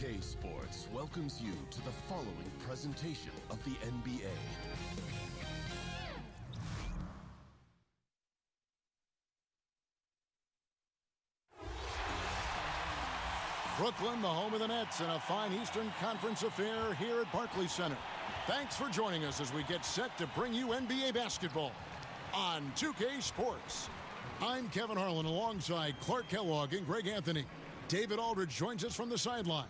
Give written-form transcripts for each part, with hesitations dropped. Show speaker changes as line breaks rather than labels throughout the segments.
2K Sports welcomes you to the following presentation of the NBA.
Brooklyn, the home of the Nets, and a fine Eastern Conference affair here at Barclays Center. Thanks for joining us as we get set to bring you NBA basketball on 2K Sports. I'm Kevin Harlan alongside Clark Kellogg and Greg Anthony. David Aldridge joins us from the sideline.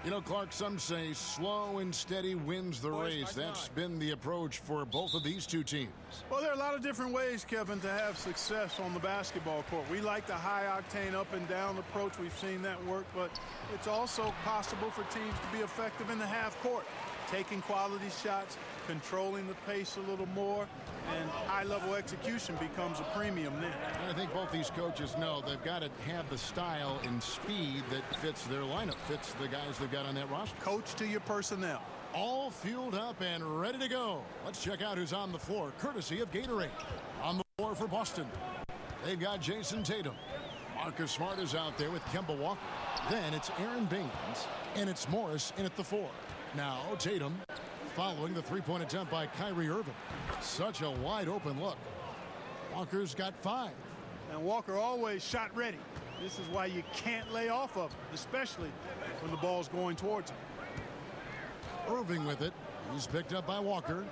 You know, Clark, some say slow and steady wins the race. That's been the approach for both of these two teams.
Well, there are a lot of different ways, Kevin, to have success on the basketball court. We like the high-octane up-and-down approach. We've seen that work, but it's also possible for teams to be effective in the half court, taking quality shots, controlling the pace a little more, and high-level execution becomes a premium then.
And I think both these coaches know they've got to have the style and speed that fits their lineup, fits the guys they've got on that roster.
Coach to your personnel.
All fueled up and ready to go. Let's check out who's on the floor, courtesy of Gatorade. On the floor for Boston, they've got Jason Tatum. Marcus Smart is out there with Kemba Walker. Then it's Aaron Baines, and it's Morris in at the 4. Now Tatum following the three-point attempt by Kyrie Irving. Such a wide-open look. Walker's got 5.
And Walker always shot ready. This is why you can't lay off of him, especially when the ball's going towards him.
Irving with it. He's picked up by Walker.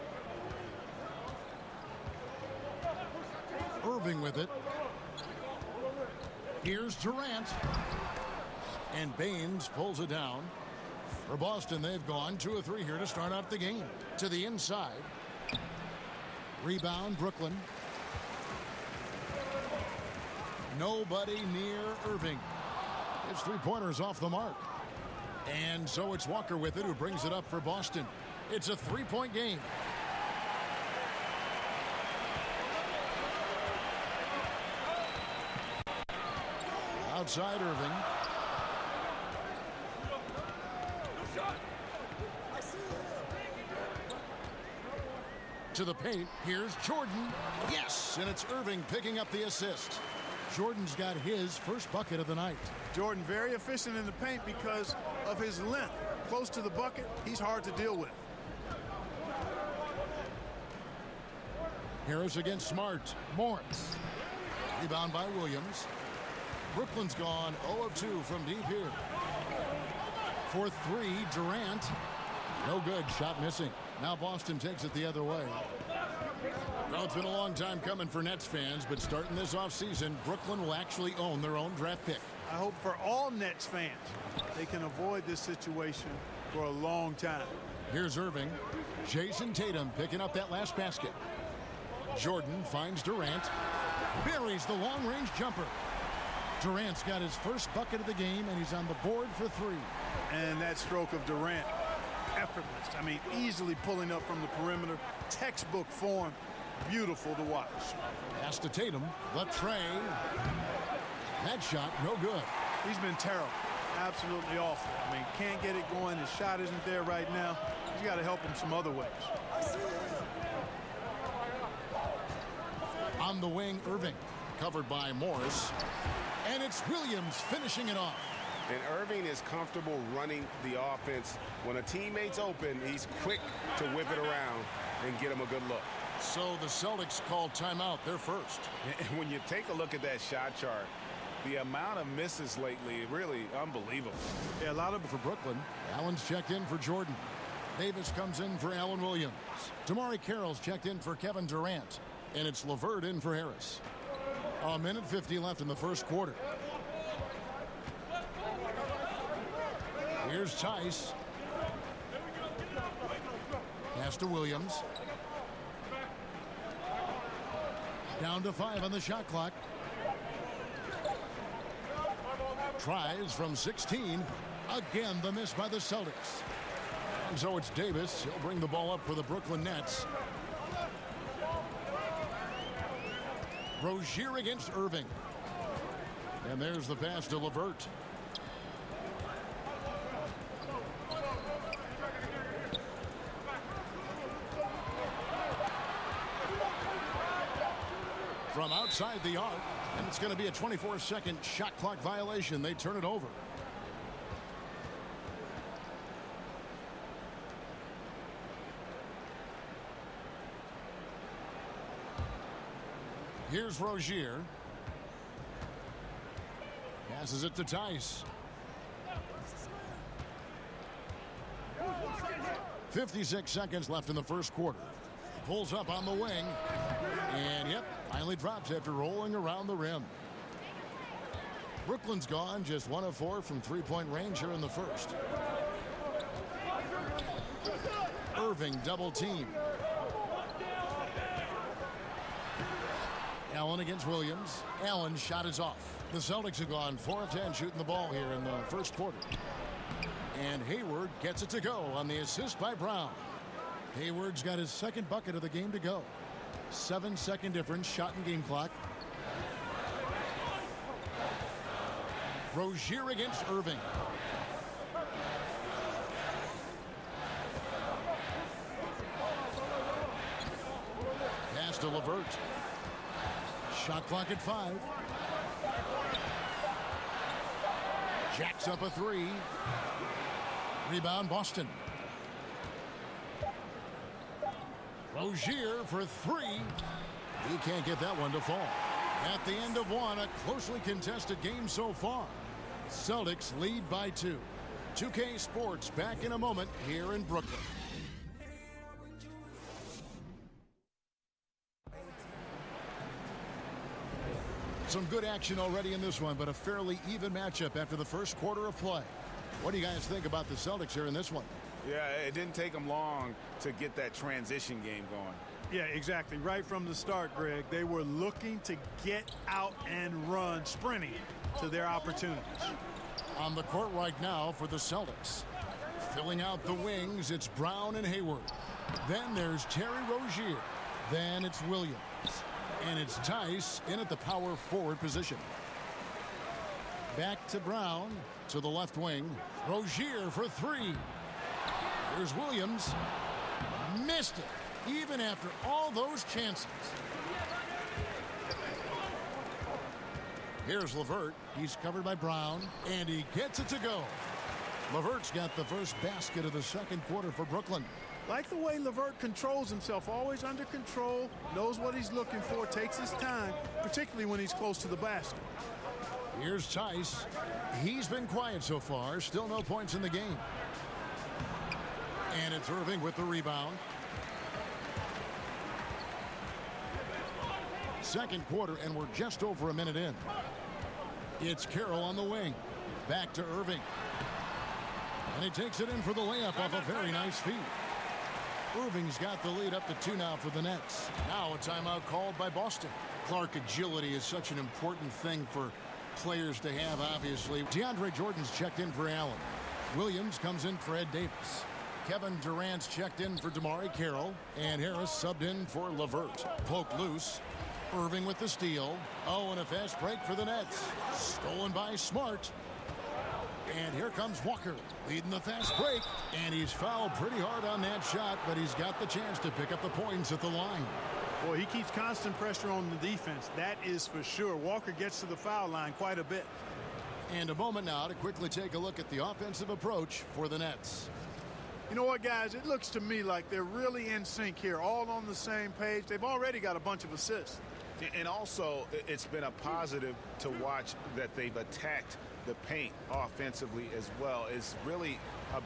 Irving with it. Here's Durant. And Baines pulls it down. For Boston, they've gone 2 of 3 here to start out the game. To the inside. Rebound, Brooklyn. Nobody near Irving. His three-pointer's off the mark. And so it's Walker with it who brings it up for Boston. It's a 3-point game. Outside Irving. To the paint, here's Jordan. Yes, and it's Irving picking up the assist. Jordan's got his first bucket of the night.
Jordan very efficient in the paint because of his length. Close to the bucket, he's hard to deal with.
Harris against Smart. Morris. Rebound by Williams. Brooklyn's gone 0 of 2 from deep here. For 3, Durant. No good, shot missing. Now Boston takes it the other way. Well, it's been a long time coming for Nets fans, but starting this offseason, Brooklyn will actually own their own draft pick.
I hope for all Nets fans, they can avoid this situation for a long time.
Here's Irving. Jason Tatum picking up that last basket. Jordan finds Durant. Buries the long-range jumper. Durant's got his first bucket of the game, and he's on the board for 3.
And that stroke of Durant, effortless. I mean, easily pulling up from the perimeter. Textbook form. Beautiful to watch.
Pass to Tatum. The tray. That shot, no good.
He's been terrible. Absolutely awful. I mean, can't get it going. His shot isn't there right now. He's got to help him some other ways.
On the wing, Irving. Covered by Morris. And it's Williams finishing it off.
And Irving is comfortable running the offense. When a teammate's open, he's quick to whip it around and get him a good look.
So the Celtics called timeout. They're first.
And when you take a look at that shot chart, the amount of misses lately, really unbelievable.
Yeah, a lot of it for Brooklyn. Allen's checked in for Jordan. Davis comes in for Allen Williams. Damari Carroll's checked in for Kevin Durant. And it's LeVert in for Harris. A minute 50 left in the first quarter. Here's Tice. Pass to Williams. Down to 5 on the shot clock. Tries from 16. Again, the miss by the Celtics. And so it's Davis. He'll bring the ball up for the Brooklyn Nets. Rozier against Irving. And there's the pass to LeVert. From outside the arc, and it's going to be a 24-second shot clock violation. They turn it over. Here's Rozier. Passes it to Tice. 56 seconds left in the first quarter. Pulls up on the wing. And, yep, finally drops after rolling around the rim. Brooklyn's gone just 1 of 4 from three-point range here in the first. Irving double team. Allen against Williams. Allen's shot is off. The Celtics have gone 4 of 10 shooting the ball here in the first quarter. And Hayward gets it to go on the assist by Brown. Hayward's got his second bucket of the game to go. 7-second difference, shot and game clock. Rozier against Irving. Pass to LeVert. Shot clock at 5. Jacks up a 3. Rebound Boston. Rozier for 3. He can't get that one to fall. At the end of one, a closely contested game so far. Celtics lead by 2. 2K Sports back in a moment here in Brooklyn. Some good action already in this one, but a fairly even matchup after the first quarter of play. What do you guys think about the Celtics here in this one?
Yeah, it didn't take them long to get that transition game going.
Yeah, exactly. Right from the start, Greg, they were looking to get out and run, sprinting to their opportunities.
On the court right now for the Celtics. Filling out the wings, it's Brown and Hayward. Then there's Terry Rozier. Then it's Williams. And it's Tice in at the power forward position. Back to Brown to the left wing. Rozier for 3. Here's Williams. Missed it, even after all those chances. Here's LeVert. He's covered by Brown, and he gets it to go. LeVert's got the first basket of the second quarter for Brooklyn.
Like the way LeVert controls himself, always under control, knows what he's looking for, takes his time, particularly when he's close to the basket.
Here's Tice. He's been quiet so far, still no points in the game. And it's Irving with the rebound. Second quarter, and we're just over a minute in. It's Carroll on the wing. Back to Irving. And he takes it in for the layup off a very nice feed. Irving's got the lead up to 2 now for the Nets. Now a timeout called by Boston. Clark, agility is such an important thing for players to have, obviously. DeAndre Jordan's checked in for Allen. Williams comes in for Ed Davis. Kevin Durant's checked in for DeMarre Carroll. And Harris subbed in for LeVert. Poke loose. Irving with the steal. Oh, and a fast break for the Nets. Stolen by Smart. And here comes Walker leading the fast break. And he's fouled pretty hard on that shot, but he's got the chance to pick up the points at the line.
Boy, he keeps constant pressure on the defense. That is for sure. Walker gets to the foul line quite a bit.
And a moment now to quickly take a look at the offensive approach for the Nets.
You know what, guys? It looks to me like they're really in sync here, all on the same page. They've already got a bunch of assists.
And also, it's been a positive to watch that they've attacked the paint offensively as well. It's really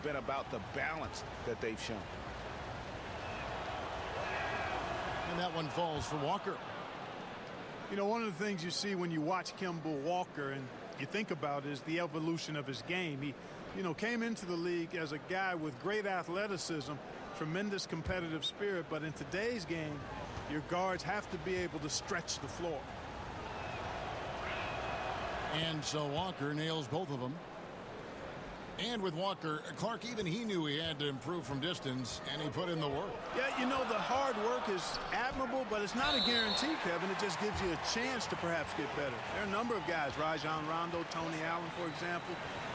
been about the balance that they've shown.
And that one falls for Walker.
You know, one of the things you see when you watch Kemba Walker and you think about is the evolution of his game. He, came into the league as a guy with great athleticism, tremendous competitive spirit, but in today's game, your guards have to be able to stretch the floor.
And so Walker nails both of them. And with Walker, Clark, even he knew he had to improve from distance, and he put in the work.
Yeah, the hard work is admirable, but it's not a guarantee, Kevin. It just gives you a chance to perhaps get better. There are a number of guys, Rajon Rondo, Tony Allen, for example,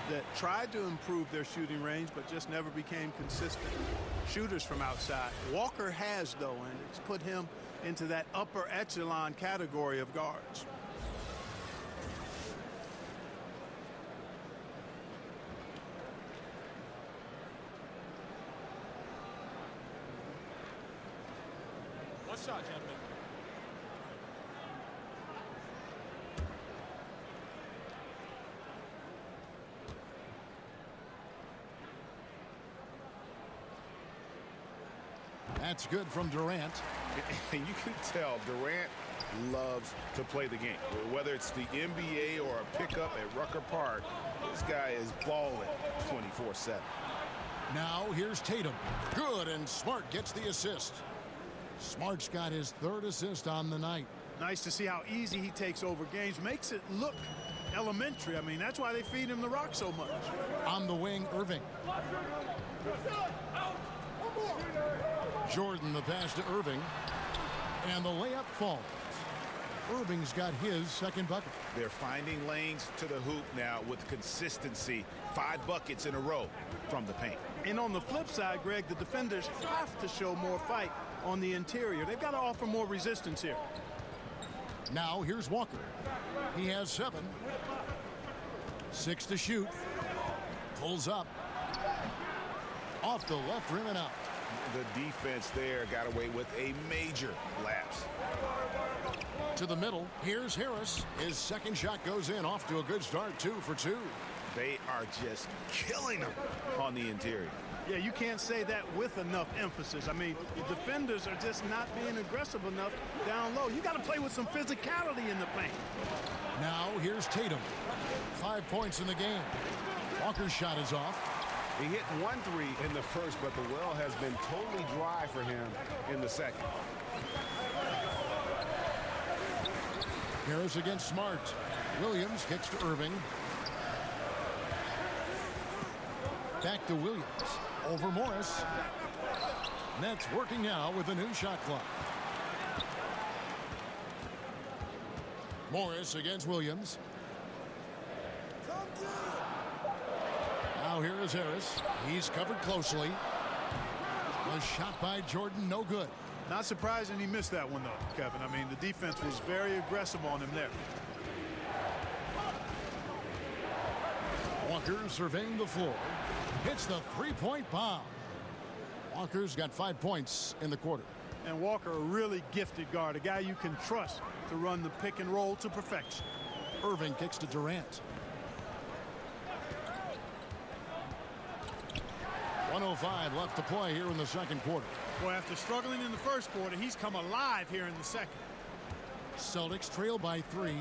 that tried to improve their shooting range but just never became consistent shooters from outside. Walker has, though, and it's put him into that upper echelon category of guards.
One shot, gentlemen.
That's good from Durant.
And you can tell Durant loves to play the game. Whether it's the NBA or a pickup at Rucker Park, this guy is balling 24/7.
Now here's Tatum. Good, and Smart gets the assist. Smart's got his 3rd assist on the night.
Nice to see how easy he takes over games. Makes it look elementary. I mean, that's why they feed him the rock so much.
On the wing, Irving. Jordan the pass to Irving. And the layup falls. Irving's got his 2nd bucket.
They're finding lanes to the hoop now with consistency. 5 buckets in a row from the paint.
And on the flip side, Greg, the defenders have to show more fight on the interior. They've got to offer more resistance here.
Now here's Walker. He has 7. 6 to shoot. Pulls up. Off the left rim and out.
The defense there got away with a major lapse.
To the middle. Here's Harris. His 2nd shot goes in. Off to a good start. 2 for 2.
They are just killing them on the interior.
Yeah, you can't say that with enough emphasis. I mean, the defenders are just not being aggressive enough down low. You got to play with some physicality in the paint.
Now here's Tatum. 5 points in the game. Walker's shot is off.
He hit 1 3 in the first, but the well has been totally dry for him in the second.
Harris against Smart. Williams kicks to Irving. Back to Williams. Over Morris. Nets working now with a new shot clock. Morris against Williams. Now here is Harris. He's covered closely. A shot by Jordan, no good.
Not surprising he missed that one, though, Kevin. I mean, the defense was very aggressive on him there.
Walker surveying the floor. Hits the 3-point bomb. Walker's got 5 points in the quarter.
And Walker, a really gifted guard, a guy you can trust to run the pick and roll to perfection.
Irving kicks to Durant. 1:05 left to play here in the 2nd quarter.
Well, after struggling in the 1st quarter, he's come alive here in the 2nd.
Celtics trail by 3.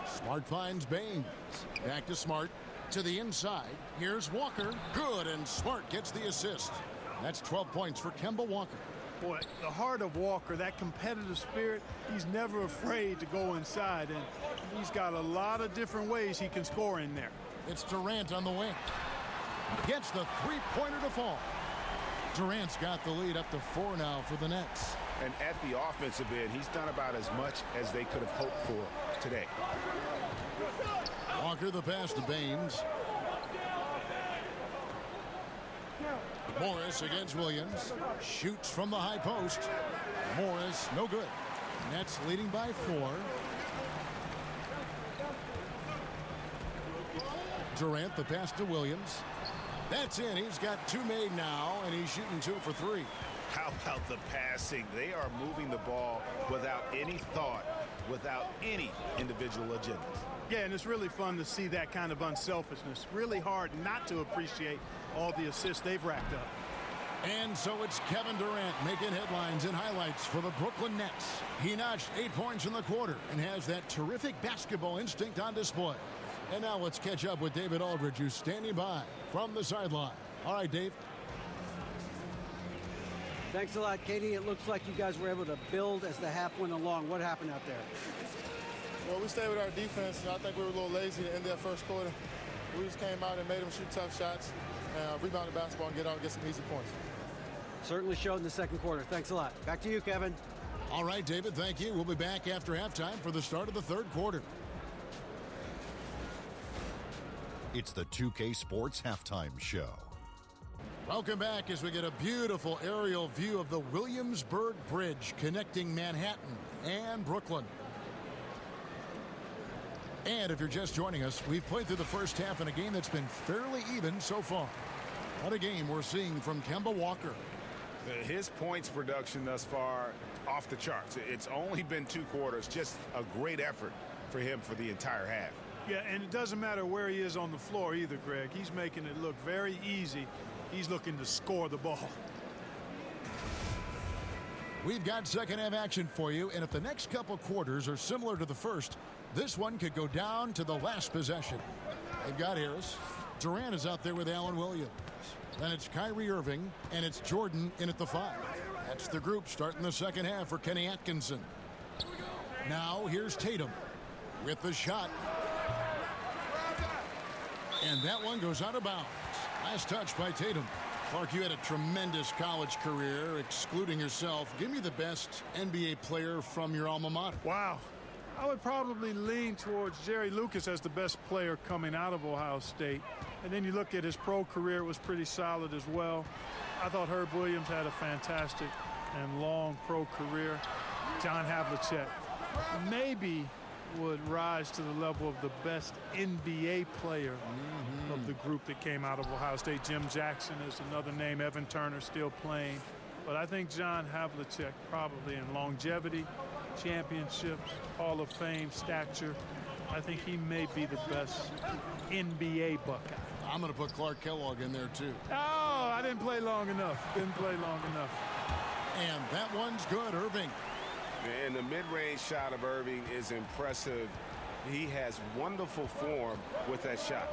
Smart finds Baines. Back to Smart. To the inside. Here's Walker. Good, and Smart gets the assist. That's 12 points for Kemba Walker.
Boy, the heart of Walker, that competitive spirit, he's never afraid to go inside, and he's got a lot of different ways he can score in there.
It's Durant on the wing. Gets the 3-pointer to fall. Durant's got the lead up to 4 now for the Nets.
And at the offensive end, he's done about as much as they could have hoped for today.
Walker the pass to Baines. Morris against Williams. Shoots from the high post. Morris, no good. Nets leading by 4. Durant the pass to Williams. That's in. He's got 2 made now, and he's shooting 2 for 3.
How about the passing? They are moving the ball without any thought, without any individual agendas.
Yeah, and it's really fun to see that kind of unselfishness. Really hard not to appreciate all the assists they've racked up.
And so it's Kevin Durant making headlines and highlights for the Brooklyn Nets. He notched 8 points in the quarter and has that terrific basketball instinct on display. And now let's catch up with David Aldridge, who's standing by from the sideline. All right, Dave.
Thanks a lot, Katie. It looks like you guys were able to build as the half went along. What happened out there?
Well, we stayed with our defense. I think we were a little lazy at the end of that 1st quarter. We just came out and made them shoot tough shots, and rebound the basketball and get some easy points.
Certainly showed in the second quarter. Thanks a lot. Back to you, Kevin.
All right, David, thank you. We'll be back after halftime for the start of the third quarter.
It's the 2K Sports Halftime Show.
Welcome back as we get a beautiful aerial view of the Williamsburg Bridge connecting Manhattan and Brooklyn. And if you're just joining us, we've played through the first half in a game that's been fairly even so far. What a game we're seeing from Kemba Walker.
His points production thus far off the charts. It's only been 2 quarters. Just a great effort for him for the entire half.
Yeah, and it doesn't matter where he is on the floor either, Greg. He's making it look very easy. He's looking to score the ball.
We've got second half action for you, and if the next couple quarters are similar to the first, this one could go down to the last possession. They've got Harris. Durant is out there with Allen Williams. Then it's Kyrie Irving, and it's Jordan in at the 5. That's the group starting the second half for Kenny Atkinson. Now here's Tatum with the shot. And that one goes out of bounds. Last touch by Tatum. Clark, you had a tremendous college career, excluding yourself. Give me the best NBA player from your alma mater.
Wow. I would probably lean towards Jerry Lucas as the best player coming out of Ohio State. And then you look at his pro career, it was pretty solid as well. I thought Herb Williams had a fantastic and long pro career. John Havlicek maybe would rise to the level of the best NBA player of the group that came out of Ohio State. Jim Jackson is another name. Evan Turner still playing. But I think John Havlicek probably in longevity, championships, Hall of Fame stature, I think he may be the best NBA Buckeye.
I'm going to put Clark Kellogg in there, too.
Oh, I didn't play long enough. Didn't play long enough.
And that one's good, Irving.
And the mid-range shot of Irving is impressive. He has wonderful form with that shot.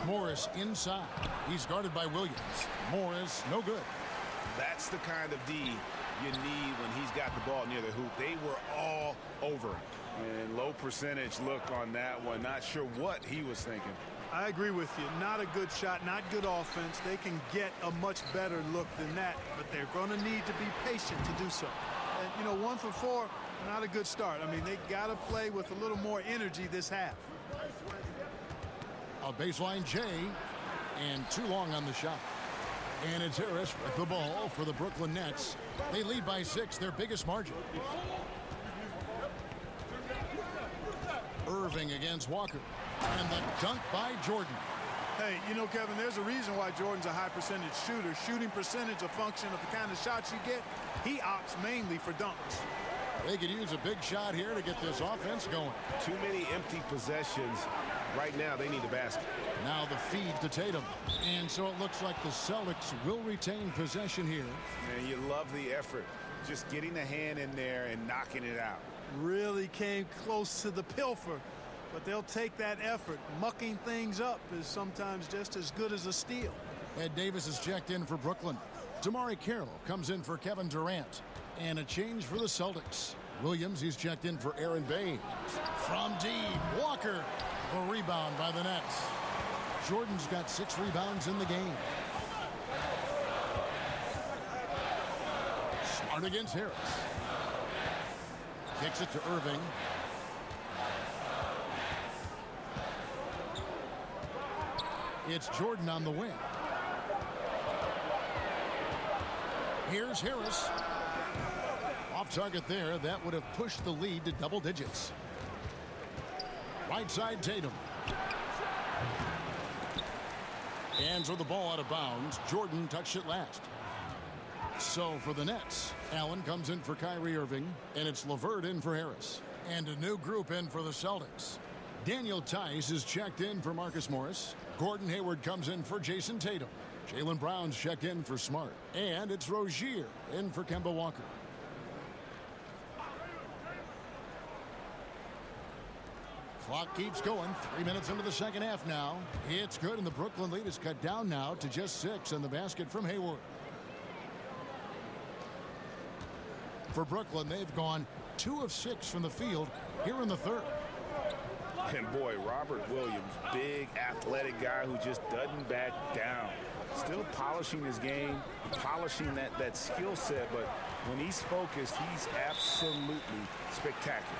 Morris inside. He's guarded by Williams. Morris, no good.
That's the kind of D you need when he's got the ball near the hoop. They were all over him. And low percentage look on that one. Not sure what he was thinking.
I agree with you. Not a good shot, not good offense. They can get a much better look than that, but they're going to need to be patient to do so. And, you know, 1 for 4, not a good start. I mean, they got to play with a little more energy this half.
A baseline J, and too long on the shot. And it's Harris with the ball for the Brooklyn Nets. They lead by 6, their biggest margin. Irving against Walker. And the dunk by Jordan.
Hey, you know, Kevin, there's a reason why Jordan's a high percentage shooter. Shooting percentage a function of the kind of shots you get. He opts mainly for dunks.
They could use a big shot here to get this offense going.
Too many empty possessions. Right now, they need a basket.
Now the feed to Tatum. And so it looks like the Celtics will retain possession here.
And you love the effort. Just getting the hand in there and knocking it out.
Really came close to the pilfer. But they'll take that effort. Mucking things up is sometimes just as good as a steal.
Ed Davis is checked in for Brooklyn. Damari Carroll comes in for Kevin Durant. And a change for the Celtics. Williams, he's checked in for Aaron Baines. From deep, Walker. A rebound by the Nets. Jordan's got 6 rebounds in the game. Smart against Harris. Kicks it to Irving. It's Jordan on the wing. Here's Harris. Off target there. That would have pushed the lead to double digits. Right side Tatum. Hands with the ball out of bounds. Jordan touched it last. So for the Nets, Allen comes in for Kyrie Irving, and it's LeVert in for Harris. And a new group in for the Celtics. Daniel Tice is checked in for Marcus Morris. Gordon Hayward comes in for Jason Tatum. Jaylen Brown's checked in for Smart. And it's Rozier in for Kemba Walker. Clock keeps going. 3 minutes into the second half now. It's good, and the Brooklyn lead is cut down now to just 6 on the basket from Hayward. For Brooklyn, they've gone 2 of 6 from the field here in the third.
And boy, Robert Williams, big athletic guy who just doesn't back down. Still polishing his game, polishing that skill set, but when he's focused, he's absolutely spectacular.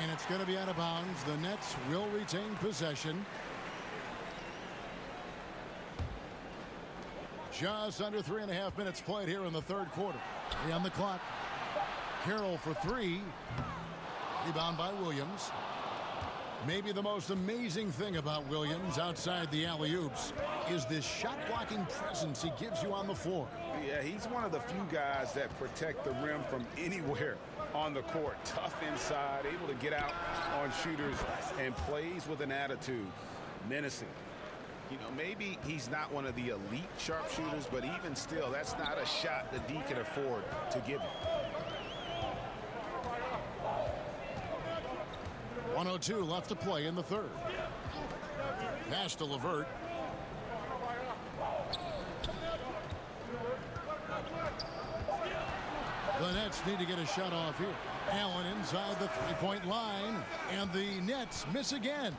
And it's going to be out of bounds. The Nets will retain possession. Just under 3.5 minutes played here in the third quarter. 3 on the clock. Carroll for 3. Rebound by Williams. Maybe the most amazing thing about Williams outside the alley-oops is this shot-blocking presence he gives you on the floor.
Yeah, he's one of the few guys that protect the rim from anywhere on the court. Tough inside, able to get out on shooters, and plays with an attitude. Menacing. You know, maybe he's not one of the elite sharpshooters, but even still, that's not a shot that D can afford to give him.
1:02 left to play in the third. Pass to LeVert. The Nets need to get a shot off here. Allen inside the three-point line, and the Nets miss again.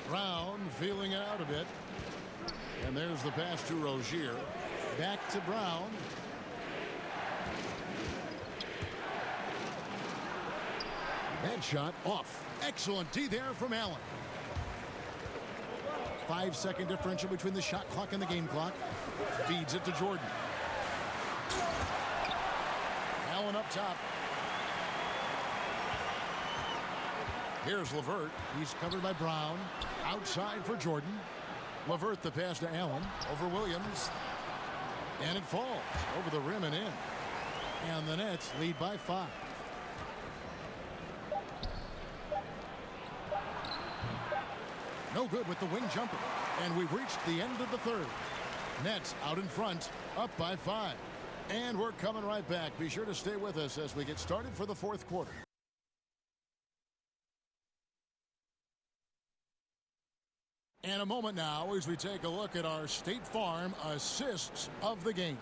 Brown feeling it out a bit. And there's the pass to Rozier. Back to Brown. Headshot off. Excellent D there from Allen. 5-second differential between the shot clock and the game clock. Feeds it to Jordan. Allen up top. Here's LeVert. He's covered by Brown. Outside for Jordan. LeVert the pass to Allen. Over Williams. And it falls over the rim and in. And the Nets lead by 5. No good with the wing jumper. And we've reached the end of the third. Nets out in front, up by 5. And we're coming right back. Be sure to stay with us as we get started for the fourth quarter. And a moment now as we take a look at our State Farm assists of the game.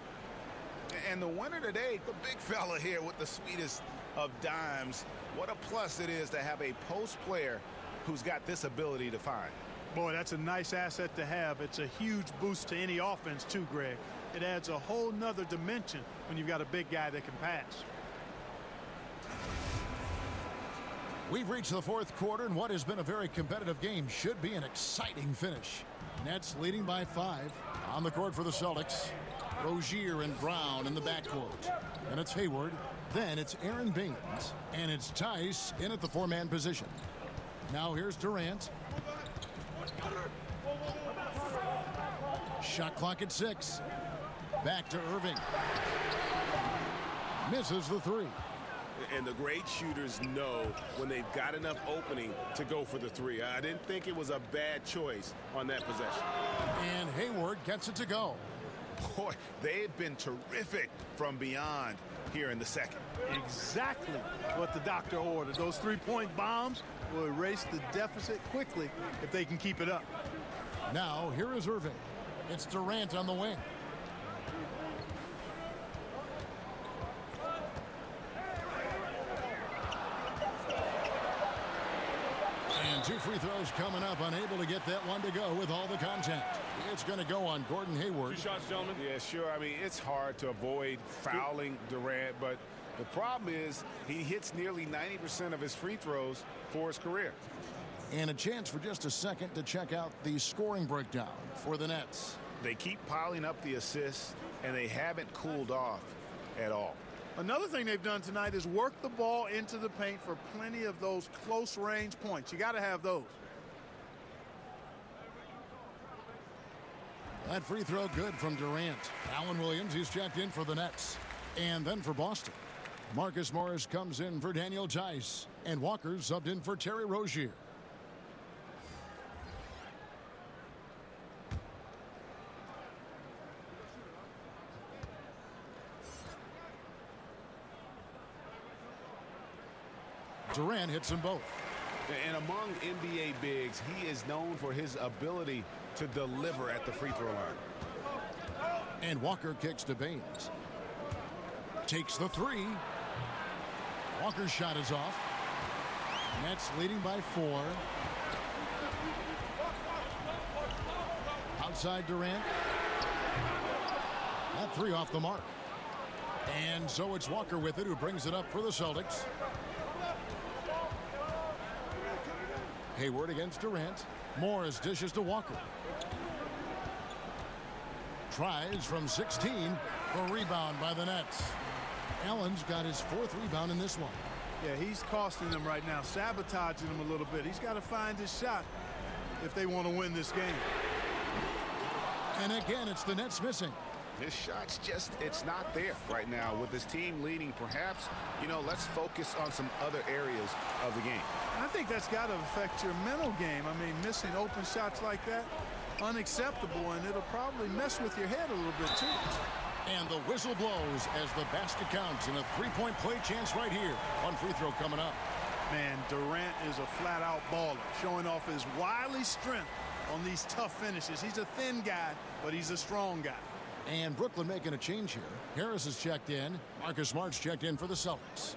And the winner today, the big fella here with the sweetest of dimes. What a plus it is to have a post player who's got this ability to find.
Boy, that's a nice asset to have. It's a huge boost to any offense too, Greg. It adds a whole nother dimension when you've got a big guy that can pass.
We've reached the fourth quarter, and what has been a very competitive game should be an exciting finish. Nets leading by 5. On the court for the Celtics. Rozier and Brown in the backcourt. And it's Hayward. Then it's Aaron Baines. And it's Tice in at the 4-man position. Now here's Durant. Shot clock at 6. Back to Irving. Misses the 3.
And the great shooters know when they've got enough opening to go for the 3. I didn't think it was a bad choice on that possession.
And Hayward gets it to go.
Boy, they've been terrific from beyond here in the second.
Exactly what the doctor ordered. Those 3-point bombs will erase the deficit quickly if they can keep it up.
Now here is Irving. It's Durant on the wing. And 2 free throws coming up, unable to get that one to go with all the contact. It's going to go on Gordon Hayward.
2 shots, gentlemen.
Yeah, sure. I mean, it's hard to avoid fouling Durant, but the problem is he hits nearly 90% of his free throws for his career.
And a chance for just a second to check out the scoring breakdown for the Nets.
They keep piling up the assists, and they haven't cooled off at all.
Another thing they've done tonight is work the ball into the paint for plenty of those close range points. You got to have those.
That free throw good from Durant. Allen Williams, he's checked in for the Nets. And then for Boston, Marcus Morris comes in for Daniel Tice. And Walker subbed in for Terry Rozier. Durant hits them both.
And among NBA bigs, he is known for his ability to deliver at the free throw line.
And Walker kicks to Baines. Takes the 3. Walker's shot is off. Nets leading by 4. Outside Durant. That 3 off the mark. And so it's Walker with it, who brings it up for the Celtics. Hayward against Durant. Morris dishes to Walker. Tries from 16. The rebound by the Nets. Allen's got his 4th rebound in this one.
Yeah, he's costing them right now, sabotaging them a little bit. He's got to find his shot if they want to win this game.
And again, it's the Nets missing.
His shot's just, it's not there right now. With his team leading, perhaps, let's focus on some other areas of the game.
I think that's got to affect your mental game. I mean, missing open shots like that, unacceptable, and it'll probably mess with your head a little bit, too.
And the whistle blows as the basket counts, and a 3-point play chance right here. One free throw coming up.
Man, Durant is a flat-out baller, showing off his wily strength on these tough finishes. He's a thin guy, but he's a strong guy.
And Brooklyn making a change here. Harris is checked in. Marcus Smart's checked in for the Celtics.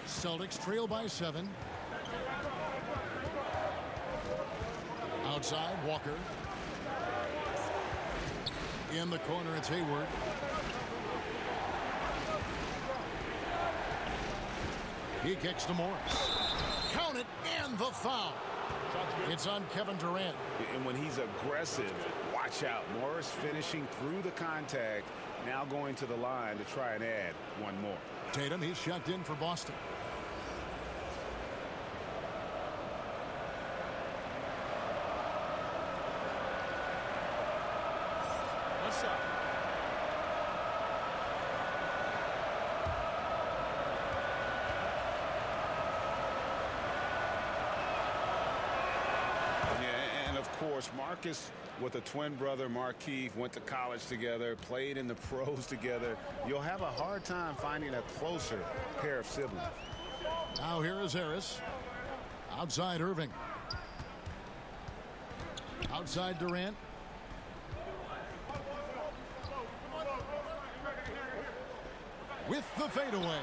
Celtics trail by 7. Outside, Walker. In the corner, it's Hayward. He kicks to Morris. Count it, and the foul. It's on Kevin Durant.
And when he's aggressive, watch out. Morris finishing through the contact, now going to the line to try and add one more.
Tatum, he's checked in for Boston.
Marcus with a twin brother, Markeith, went to college together, played in the pros together. You'll have a hard time finding a closer pair of siblings.
Now here is Harris. Outside Irving. Outside Durant. With the fadeaway.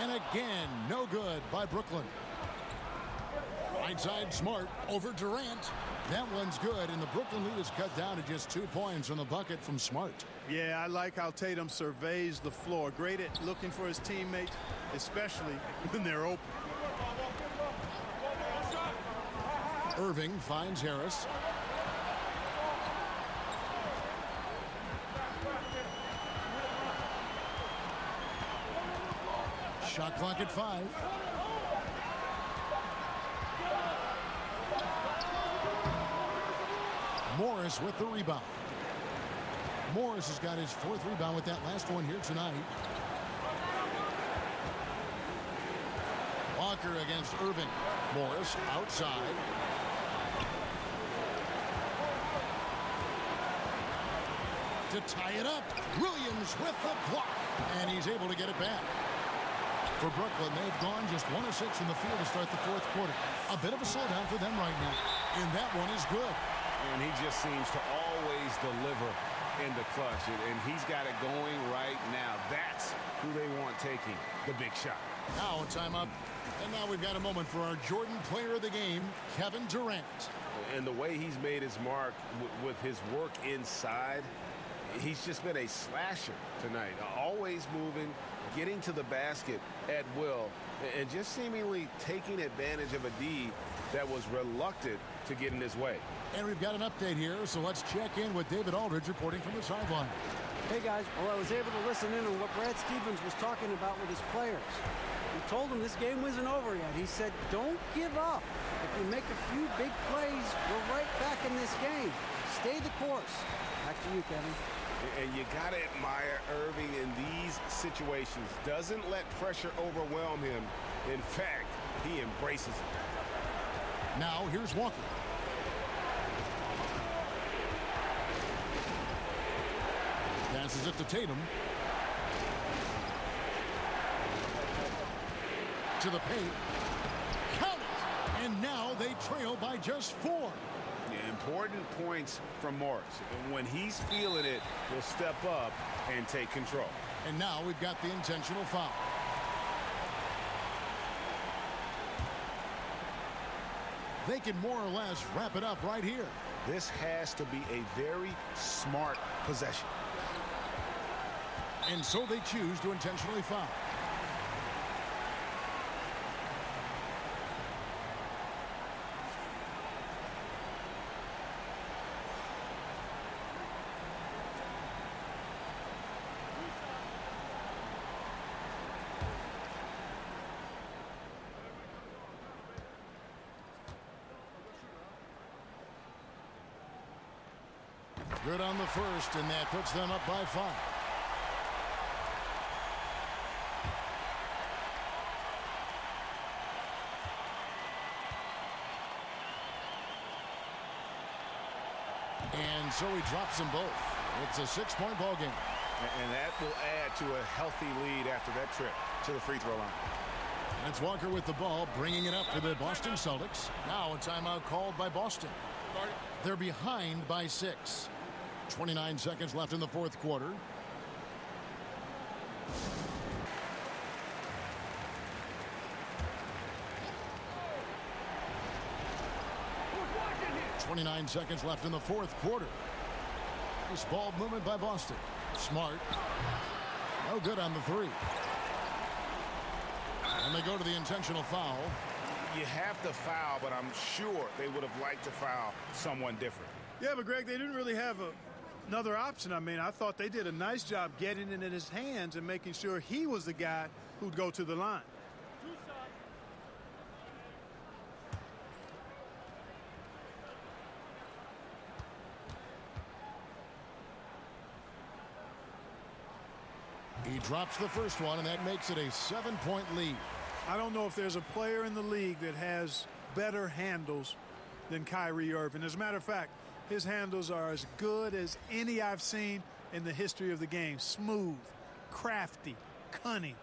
And again, no good by Brooklyn. Right side Smart over Durant. That one's good, and the Brooklyn lead is cut down to just 2 points on the bucket from Smart.
Yeah, I like how Tatum surveys the floor. Great at looking for his teammates, especially when they're open.
Irving finds Harris. Shot clock at 5. Morris with the rebound. Morris has got his 4th rebound with that last one here tonight. Walker against Irving. Morris outside. To tie it up. Williams with the block. And he's able to get it back. For Brooklyn, they've gone just 1 of 6 in the field to start the 4th quarter. A bit of a slowdown for them right now. And that one is good.
And he just seems to always deliver in the clutch. And he's got it going right now. That's who they want taking the big shot.
Now a timeout. And now we've got a moment for our Jordan player of the game, Kevin Durant.
And the way he's made his mark with his work inside, he's just been a slasher tonight. Always moving, getting to the basket at will, and just seemingly taking advantage of a D that was reluctant to get in his way.
And we've got an update here, so let's check in with David Aldridge reporting from the sideline.
Hey, guys. Well, I was able to listen in on what Brad Stevens was talking about with his players. He told them this game wasn't over yet. He said, don't give up. If you make a few big plays, we're right back in this game. Stay the course. Back to you, Kevin.
And you got to admire Irving in these situations. Doesn't let pressure overwhelm him. In fact, he embraces it.
Now, here's Walker. Passes it to Tatum. to the paint. Count it! And now they trail by just 4.
Yeah, important points from Morris. And when he's feeling it, he'll step up and take control.
And now we've got the intentional foul. They can more or less wrap it up right here.
This has to be a very smart possession.
And so they choose to intentionally foul. Good on the first, and that puts them up by 5. And so he drops them both. It's a 6-point ball game.
And that will add to a healthy lead after that trip to the free throw line.
And it's Walker with the ball, bringing it up to the Boston Celtics. Now a timeout called by Boston. They're behind by 6. 29 seconds left in the fourth quarter. .29 seconds left in the fourth quarter. Nice ball movement by Boston. Smart. No good on the 3. And they go to the intentional foul.
You have to foul, but I'm sure they would have liked to foul someone different.
Yeah, but Greg, they didn't really have another option. I mean, I thought they did a nice job getting it in his hands and making sure he was the guy who'd go to the line.
He drops the first one, and that makes it a 7-point lead.
I don't know if there's a player in the league that has better handles than Kyrie Irving. As a matter of fact, his handles are as good as any I've seen in the history of the game. Smooth, crafty, cunning.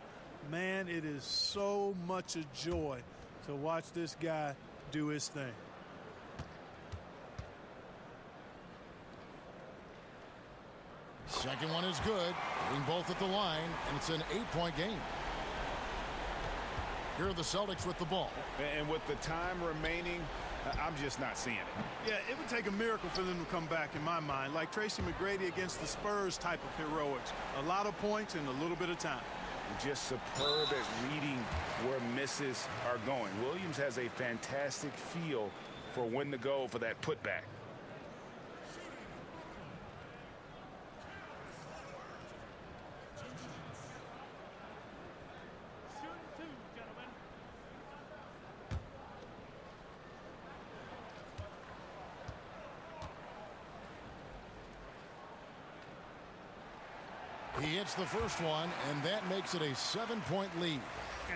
Man, it is so much a joy to watch this guy do his thing.
Second one is good. Hitting both at the line, and it's an 8-point game. Here are the Celtics with the ball.
And with the time remaining, I'm just not seeing it.
Yeah, it would take a miracle for them to come back in my mind. Like Tracy McGrady against the Spurs type of heroics. A lot of points in a little bit of time.
Just superb at reading where misses are going. Williams has a fantastic feel for when to go for that putback.
He hits the first one, and that makes it a 7-point lead.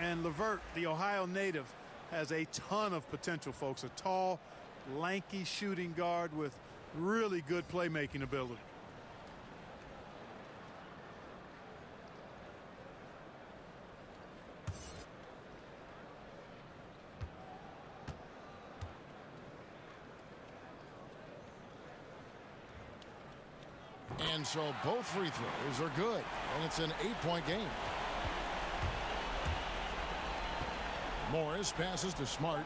And LeVert, the Ohio native, has a ton of potential, folks. A tall, lanky shooting guard with really good playmaking ability.
And so both free throws are good, and it's an 8-point game. Morris passes to Smart.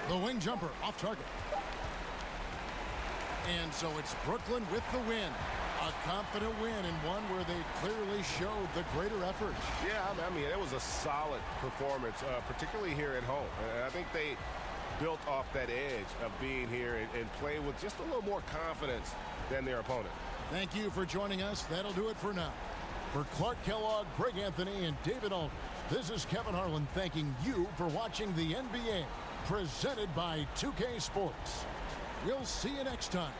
The wing jumper off target. And so it's Brooklyn with the win. A confident win, and one where they clearly showed the greater effort.
Yeah, I mean, it was a solid performance, particularly here at home. And I think they built off that edge of being here and playing with just a little more confidence than their opponent.
Thank you for joining us. That'll do it for now. For Clark Kellogg, Greg Anthony, and David Aldridge, this is Kevin Harlan thanking you for watching the NBA, presented by 2K Sports. We'll see you next time.